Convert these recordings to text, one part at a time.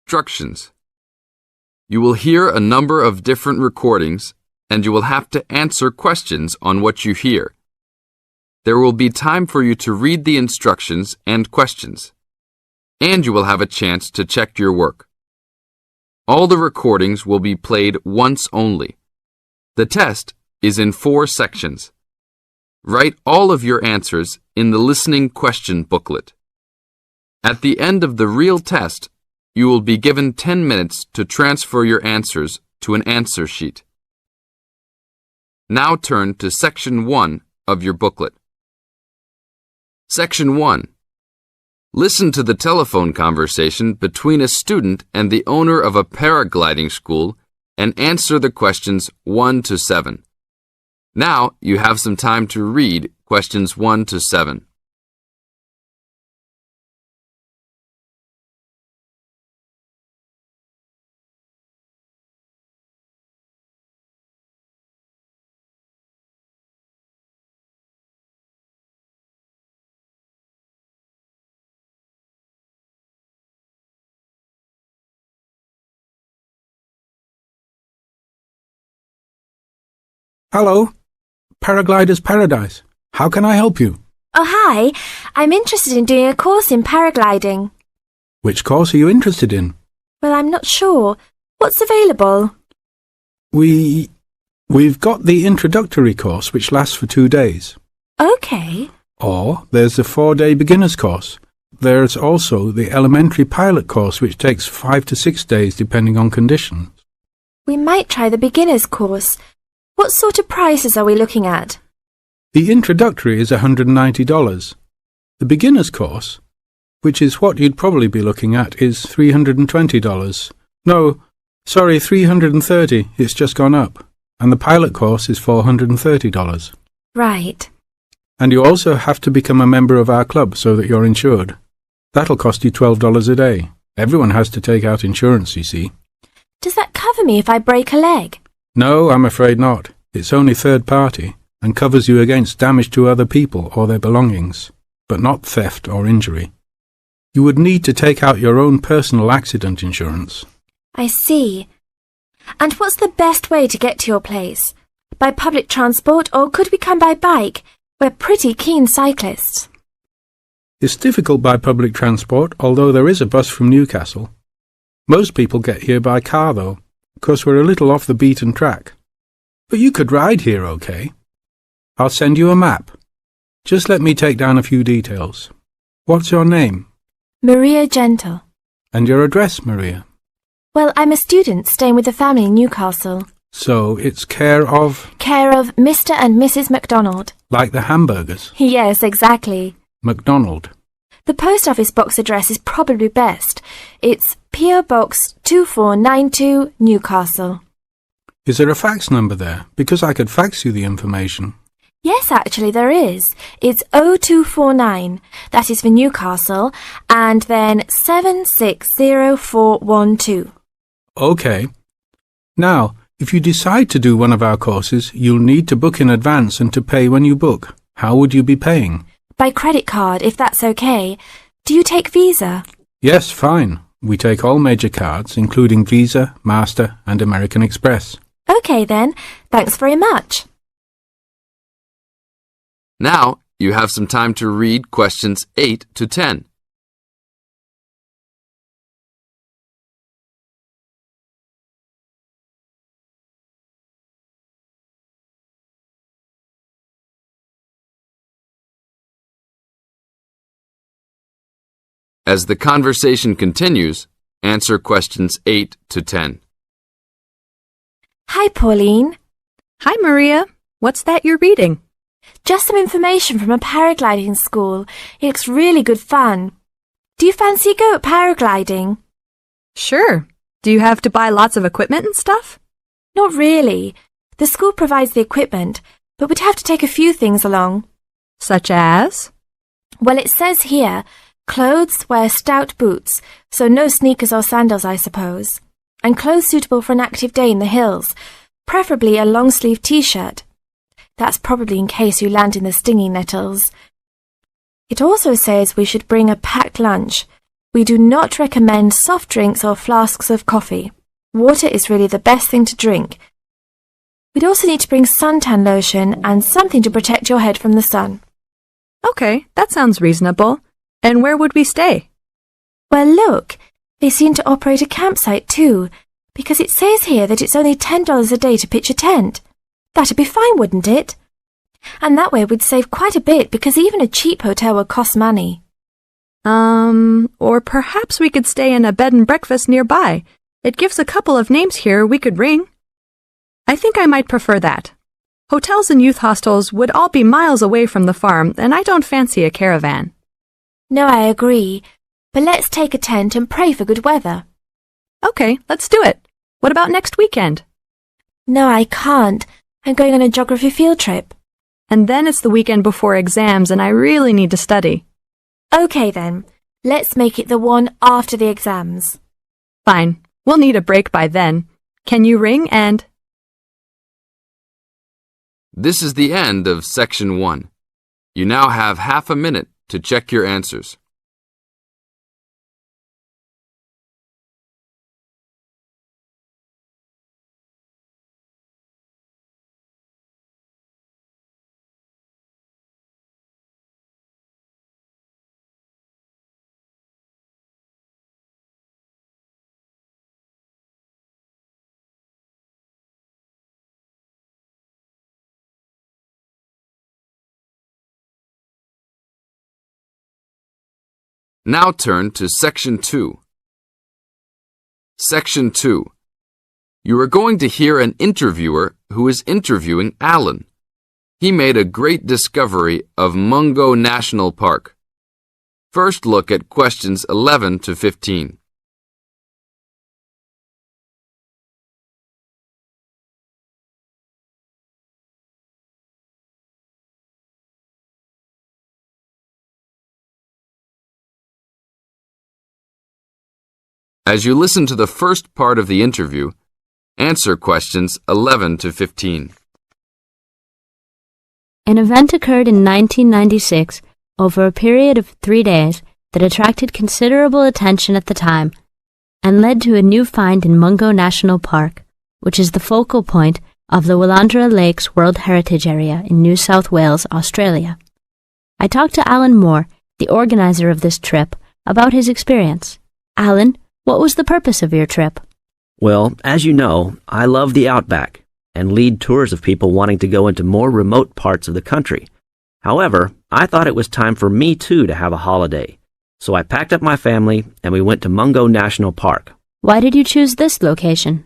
instructions. You will hear a number of different recordings, and you will have to answer questions on what you hear. There will be time for you to read the instructions and questions, and you will have a chance to check your work. All the recordings will be played once only. The test is in 4 sections. Write all of your answers in the listening question booklet. At the end of the real test, you will be given 10 minutes to transfer your answers to an answer sheet. Now turn to Section 1 of your booklet. Section 1. Listen to the telephone conversation between a student and the owner of a paragliding school and answer the questions 1 to 7. Now you have some time to read questions 1 to 7. Hello, Paraglider's Paradise. How can I help you? Oh, hi. I'm interested in doing a course in paragliding. Which course are you interested in? Well, I'm not sure. What's available? We've got the introductory course, which lasts for 2 days. Okay. Or there's the 4-day beginner's course. There's also the elementary pilot course, which takes 5 to 6 days depending on conditions. We might try the beginner's course. What sort of prices are we looking at? The introductory is $190. The beginner's course, which is what you'd probably be looking at, is $320. No, sorry, $330. It's just gone up. And the pilot course is $430. Right. And you also have to become a member of our club so that you're insured. That'll cost you $12 a day. Everyone has to take out insurance, you see. Does that cover me if I break a leg? No, I'm afraid not. It's only third party and covers you against damage to other people or their belongings, but not theft or injury. You would need to take out your own personal accident insurance. I see. And what's the best way to get to your place? By public transport, or could we come by bike? We're pretty keen cyclists. It's difficult by public transport, although there is a bus from Newcastle. Most people get here by car, though, because we're a little off the beaten track. But you could ride here, okay? I'll send you a map. Just let me take down a few details. What's your name? Maria Gentle. And your address, Maria? Well, I'm a student staying with a family in Newcastle. So it's care of... Care of Mr. and Mrs. MacDonald. Like the hamburgers? Yes, exactly. MacDonald. The post office box address is probably best. It's P.O. Box 2492, Newcastle. Is there a fax number there? Because I could fax you the information. Yes, actually there is. It's 0249. That is for Newcastle. And then 760412. Okay. Now, if you decide to do one of our courses, you'll need to book in advance and to pay when you book. How would you be paying? By credit card, if that's okay. Do you take Visa? Yes, fine. We take all major cards, including Visa, Master and American Express. Okay then. Thanks very much. Now you have some time to read questions 8 to 10. As the conversation continues, answer questions 8 to 10. Hi, Pauline. Hi, Maria. What's that you're reading? Just some information from a paragliding school. It looks really good fun. Do you fancy a go at paragliding? Sure. Do you have to buy lots of equipment and stuff? Not really. The school provides the equipment, but we'd have to take a few things along. Such as? Well, it says here, clothes wear stout boots, so no sneakers or sandals, I suppose. And clothes suitable for an active day in the hills, preferably a long-sleeve t-shirt. That's probably in case you land in the stinging nettles. It also says we should bring a packed lunch, We do not recommend soft drinks or flasks of coffee. Water is really the best thing to drink. We'd also need to bring suntan lotion and something to protect your head from the sun. Okay, that sounds reasonable. And where would we stay? Well, look, they seem to operate a campsite too, because it says here that it's only $10 a day to pitch a tent. That'd be fine, wouldn't it? And that way we'd save quite a bit because even a cheap hotel would cost money. Or perhaps we could stay in a bed and breakfast nearby. It gives a couple of names here we could ring. I think I might prefer that. Hotels and youth hostels would all be miles away from the farm, and I don't fancy a caravan. No, I agree. But let's take a tent and pray for good weather. Okay, let's do it. What about next weekend? No, I can't. I'm going on a geography field trip. And then it's the weekend before exams, and I really need to study. Okay then, let's make it the one after the exams. Fine. We'll need a break by then. Can you ring and... This is the end of Section 1. You now have half a minute to check your answers. Now turn to Section 2. Section 2. You are going to hear an interviewer who is interviewing Alan. He made a great discovery of Mungo National Park. First look at questions 11 to 15. As you listen to the first part of the interview, answer questions 11 to 15. An event occurred in 1996 over a period of 3 days that attracted considerable attention at the time and led to a new find in Mungo National Park, which is the focal point of the Willandra Lakes World Heritage Area in New South Wales, Australia. I talked to Alan Moore, the organizer of this trip, about his experience. Alan, what was the purpose of your trip? Well, as you know, I love the outback and lead tours of people wanting to go into more remote parts of the country. However, I thought it was time for me too to have a holiday. So I packed up my family and we went to Mungo National Park. Why did you choose this location?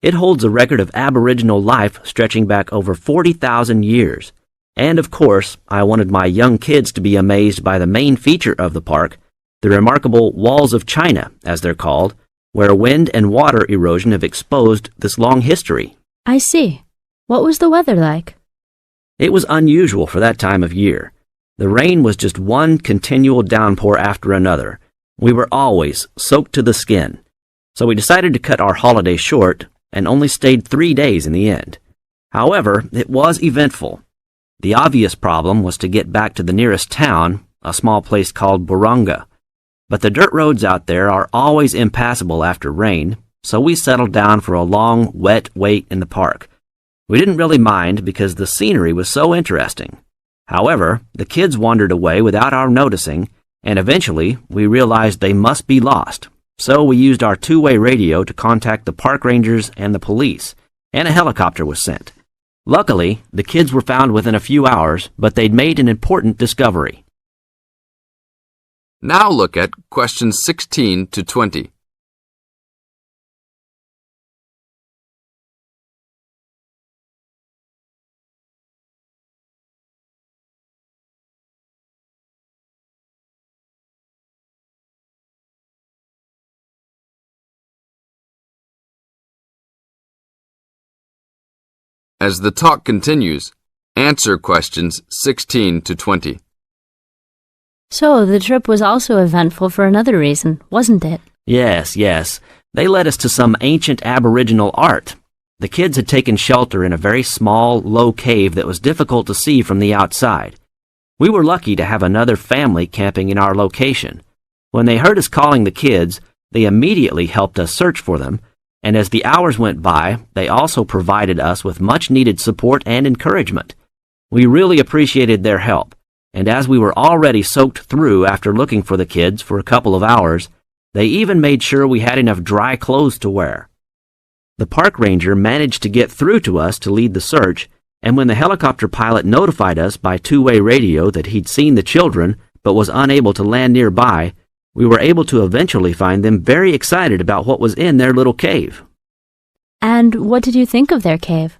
It holds a record of Aboriginal life stretching back over 40,000 years. And of course, I wanted my young kids to be amazed by the main feature of the park, the remarkable Walls of China, as they're called, where wind and water erosion have exposed this long history. I see. What was the weather like? It was unusual for that time of year. The rain was just one continual downpour after another. We were always soaked to the skin. So we decided to cut our holiday short and only stayed 3 days in the end. However, it was eventful. The obvious problem was to get back to the nearest town, a small place called Burunga. But the dirt roads out there are always impassable after rain, so we settled down for a long, wet wait in the park. We didn't really mind because the scenery was so interesting. However, the kids wandered away without our noticing, and eventually we realized they must be lost. So we used our two-way radio to contact the park rangers and the police, and a helicopter was sent. Luckily, the kids were found within a few hours, but they'd made an important discovery. Now look at questions 16 to 20. As the talk continues, answer questions 16 to 20. So, the trip was also eventful for another reason, wasn't it? Yes. They led us to some ancient Aboriginal art. The kids had taken shelter in a very small, low cave that was difficult to see from the outside. We were lucky to have another family camping in our location. When they heard us calling the kids, they immediately helped us search for them, and as the hours went by, they also provided us with much-needed support and encouragement. We really appreciated their help, and as we were already soaked through after looking for the kids for a couple of hours, they even made sure we had enough dry clothes to wear. The park ranger managed to get through to us to lead the search, and when the helicopter pilot notified us by two-way radio that he'd seen the children but was unable to land nearby, we were able to eventually find them very excited about what was in their little cave. And what did you think of their cave?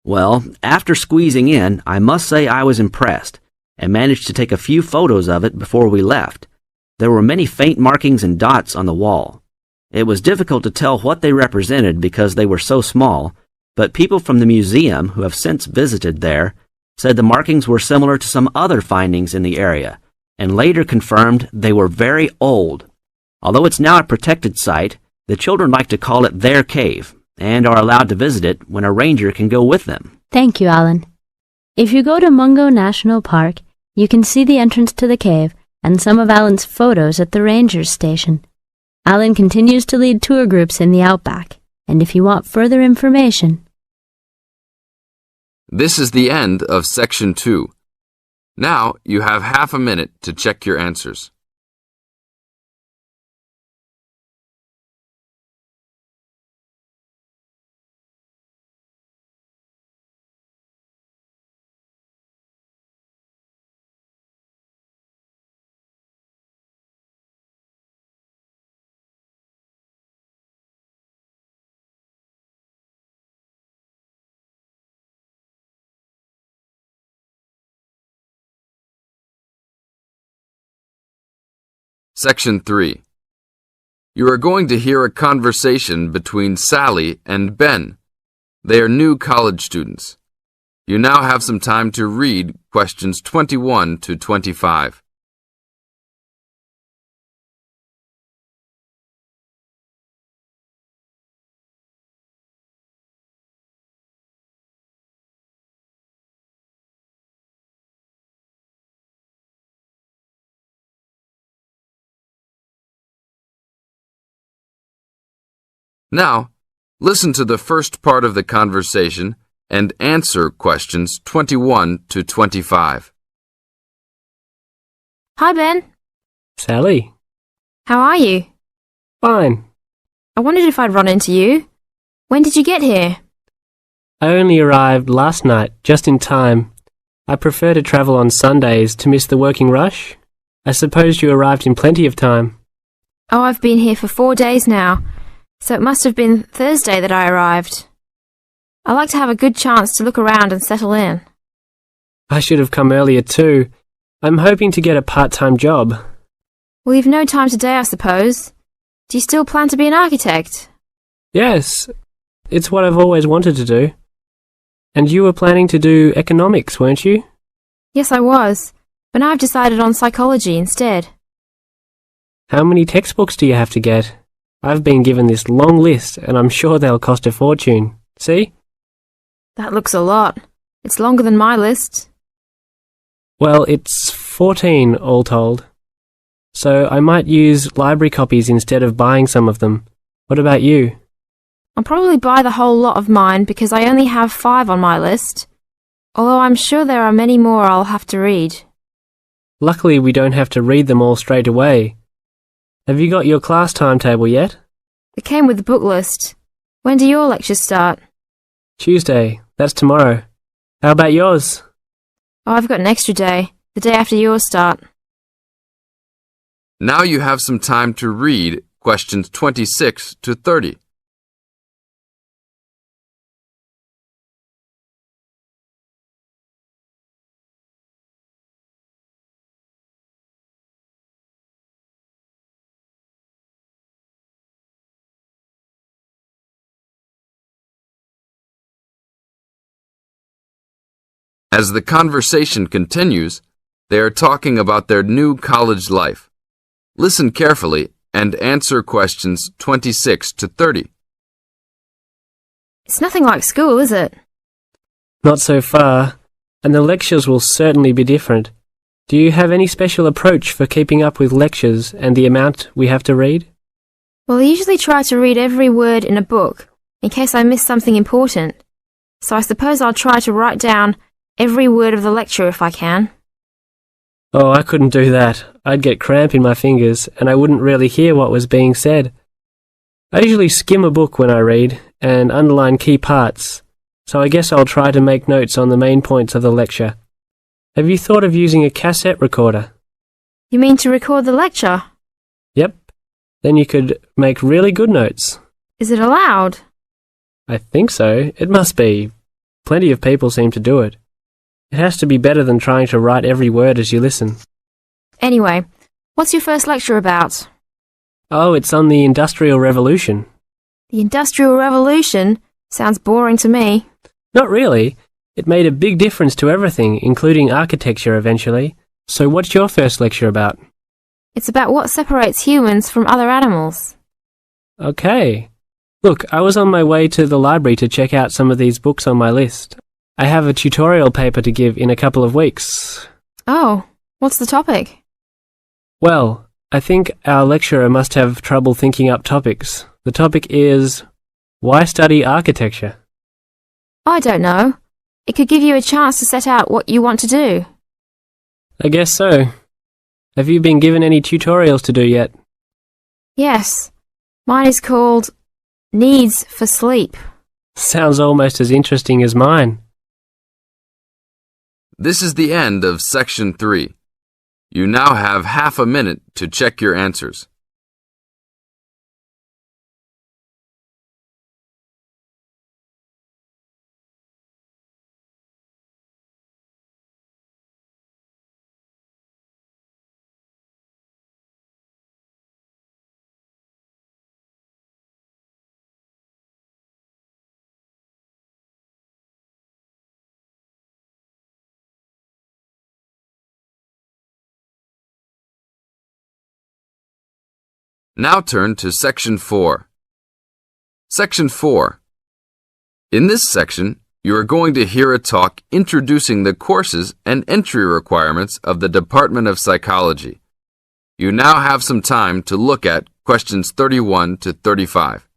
Well, after squeezing in, I must say I was impressed, and managed to take a few photos of it before we left. There were many faint markings and dots on the wall. It was difficult to tell what they represented because they were so small, but people from the museum who have since visited there said the markings were similar to some other findings in the area, and later confirmed they were very old. Although it's now a protected site, the children like to call it their cave, and are allowed to visit it when a ranger can go with them. Thank you, Alan. If you go to Mungo National Park, you can see the entrance to the cave and some of Alan's photos at the ranger's station. Alan continues to lead tour groups in the outback, and if you want further information... This is the end of Section 2. Now you have half a minute to check your answers. Section 3. You are going to hear a conversation between Sally and Ben. They are new college students. You now have some time to read questions 21 to 25. Now, listen to the first part of the conversation and answer questions 21 to 25. Hi, Ben. Sally. How are you? Fine. I wondered if I'd run into you. When did you get here? I only arrived last night, just in time. I prefer to travel on Sundays to miss the working rush. I suppose you arrived in plenty of time. Oh, I've been here for 4 days now, so it must have been Thursday that I arrived. I like to have a good chance to look around and settle in. I should have come earlier too. I'm hoping to get a part-time job. Well, you've no time today, I suppose. Do you still plan to be an architect? Yes, it's what I've always wanted to do. And you were planning to do economics, weren't you? Yes, I was, but now I've decided on psychology instead. How many textbooks do you have to get? I've been given this long list, and I'm sure they'll cost a fortune. See? That looks a lot. It's longer than my list. Well, it's 14 all told. So I might use library copies instead of buying some of them. What about you? I'll probably buy the whole lot of mine because I only have 5 on my list, although I'm sure there are many more I'll have to read. Luckily, we don't have to read them all straight away. Have you got your class timetable yet? It came with the book list. When do your lectures start? Tuesday. That's tomorrow. How about yours? Oh, I've got an extra day, the day after yours start. Now you have some time to read questions 26 to 30. As the conversation continues, they are talking about their new college life. Listen carefully and answer questions 26 to 30. It's nothing like school, is it? Not so far, and the lectures will certainly be different. Do you have any special approach for keeping up with lectures and the amount we have to read? Well, I usually try to read every word in a book, in case I miss something important. So I suppose I'll try to write down every word of the lecture if I can. Oh, I couldn't do that. I'd get cramp in my fingers, and I wouldn't really hear what was being said. I usually skim a book when I read, and underline key parts, so I guess I'll try to make notes on the main points of the lecture. Have you thought of using a cassette recorder? You mean to record the lecture? Yep. Then you could make really good notes. Is it allowed? I think so. It must be. Plenty of people seem to do it. It has to be better than trying to write every word as you listen. Anyway, what's your first lecture about? Oh, it's on the Industrial Revolution. The Industrial Revolution? Sounds boring to me. Not really. It made a big difference to everything, including architecture eventually. So what's your first lecture about? It's about what separates humans from other animals. Okay. Look, I was on my way to the library to check out some of these books on my list. I have a tutorial paper to give in a couple of weeks. Oh, what's the topic? Well, I think our lecturer must have trouble thinking up topics. The topic is, why study architecture? I don't know. It could give you a chance to set out what you want to do. I guess so. Have you been given any tutorials to do yet? Yes. Mine is called Needs for Sleep. Sounds almost as interesting as mine. This is the end of Section 3. You now have half a minute to check your answers. Now turn to Section 4. Section 4. In this section, you are going to hear a talk introducing the courses and entry requirements of the Department of Psychology. You now have some time to look at questions 31 to 35.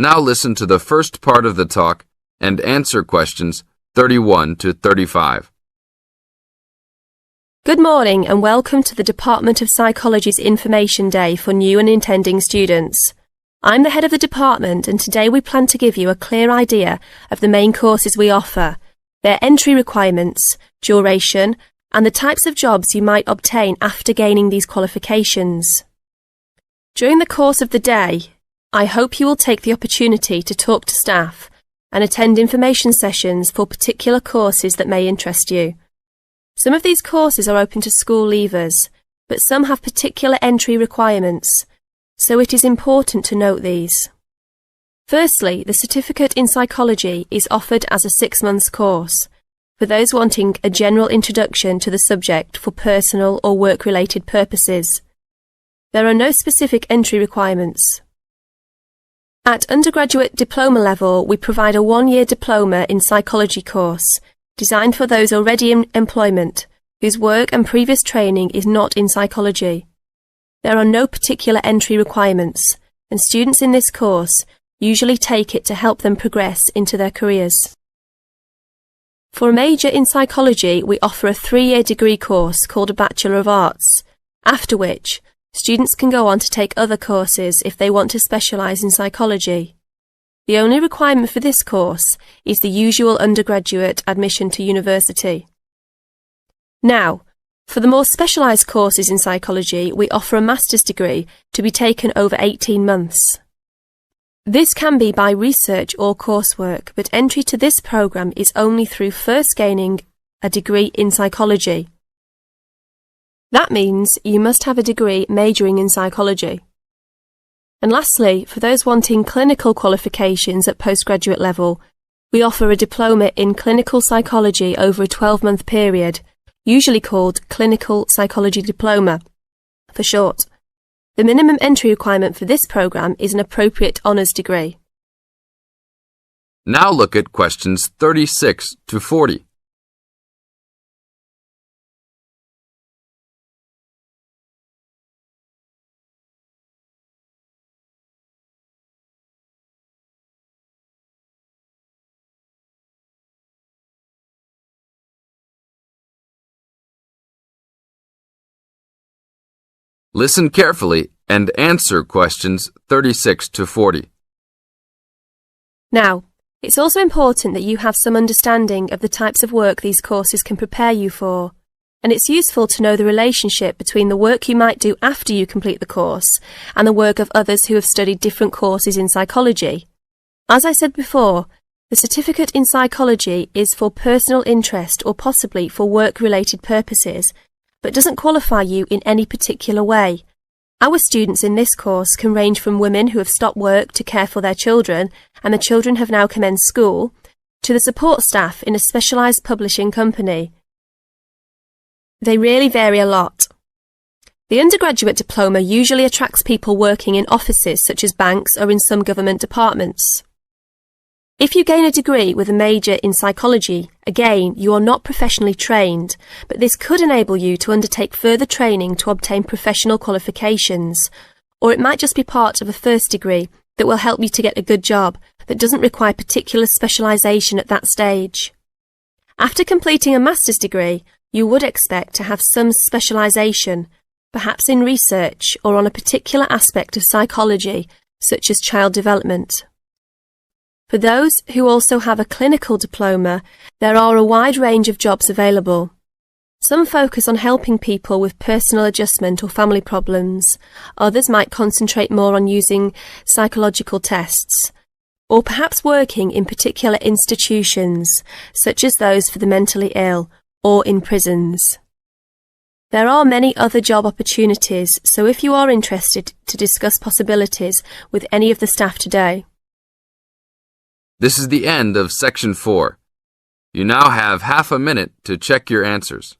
Now listen to the first part of the talk and answer questions 31 to 35. Good morning and welcome to the Department of Psychology's Information Day for new and intending students. I'm the head of the department and today we plan to give you a clear idea of the main courses we offer, their entry requirements, duration, and the types of jobs you might obtain after gaining these qualifications. During the course of the day, I hope you will take the opportunity to talk to staff and attend information sessions for particular courses that may interest you. Some of these courses are open to school leavers, but some have particular entry requirements, so it is important to note these. Firstly, the Certificate in Psychology is offered as a 6-month course for those wanting a general introduction to the subject for personal or work-related purposes. There are no specific entry requirements. At undergraduate diploma level, we provide a 1-year diploma in psychology course designed for those already in employment whose work and previous training is not in psychology. There are no particular entry requirements, and students in this course usually take it to help them progress into their careers. For a major in psychology, we offer a 3-year degree course called a Bachelor of Arts, after which students can go on to take other courses if they want to specialise in psychology. The only requirement for this course is the usual undergraduate admission to university. Now, for the more specialised courses in psychology, we offer a master's degree to be taken over 18 months. This can be by research or coursework, but entry to this programme is only through first gaining a degree in psychology. That means you must have a degree majoring in psychology. And lastly, for those wanting clinical qualifications at postgraduate level, We offer a diploma in clinical psychology over a 12-month period, usually called Clinical Psychology Diploma, for short. The minimum entry requirement for this programme is an appropriate honours degree. Now look at questions 36 to 40. Listen carefully and answer questions 36 to 40. Now, it's also important that you have some understanding of the types of work these courses can prepare you for, and it's useful to know the relationship between the work you might do after you complete the course and the work of others who have studied different courses in psychology. As I said before, the certificate in psychology is for personal interest or possibly for work-related purposes, but doesn't qualify you in any particular way. Our students in this course can range from women who have stopped work to care for their children, and the children have now commenced school, to the support staff in a specialised publishing company. They really vary a lot. The undergraduate diploma usually attracts people working in offices such as banks or in some government departments. If you gain a degree with a major in psychology, again, you are not professionally trained, but this could enable you to undertake further training to obtain professional qualifications, or it might just be part of a first degree that will help you to get a good job that doesn't require particular specialisation at that stage. After completing a master's degree, you would expect to have some specialisation, perhaps in research or on a particular aspect of psychology, such as child development. For those who also have a clinical diploma, there are a wide range of jobs available. Some focus on helping people with personal adjustment or family problems. Others might concentrate more on using psychological tests, or perhaps working in particular institutions, such as those for the mentally ill, or in prisons. There are many other job opportunities, so if you are interested to discuss possibilities with any of the staff today. This is the end of Section 4. You now have half a minute to check your answers.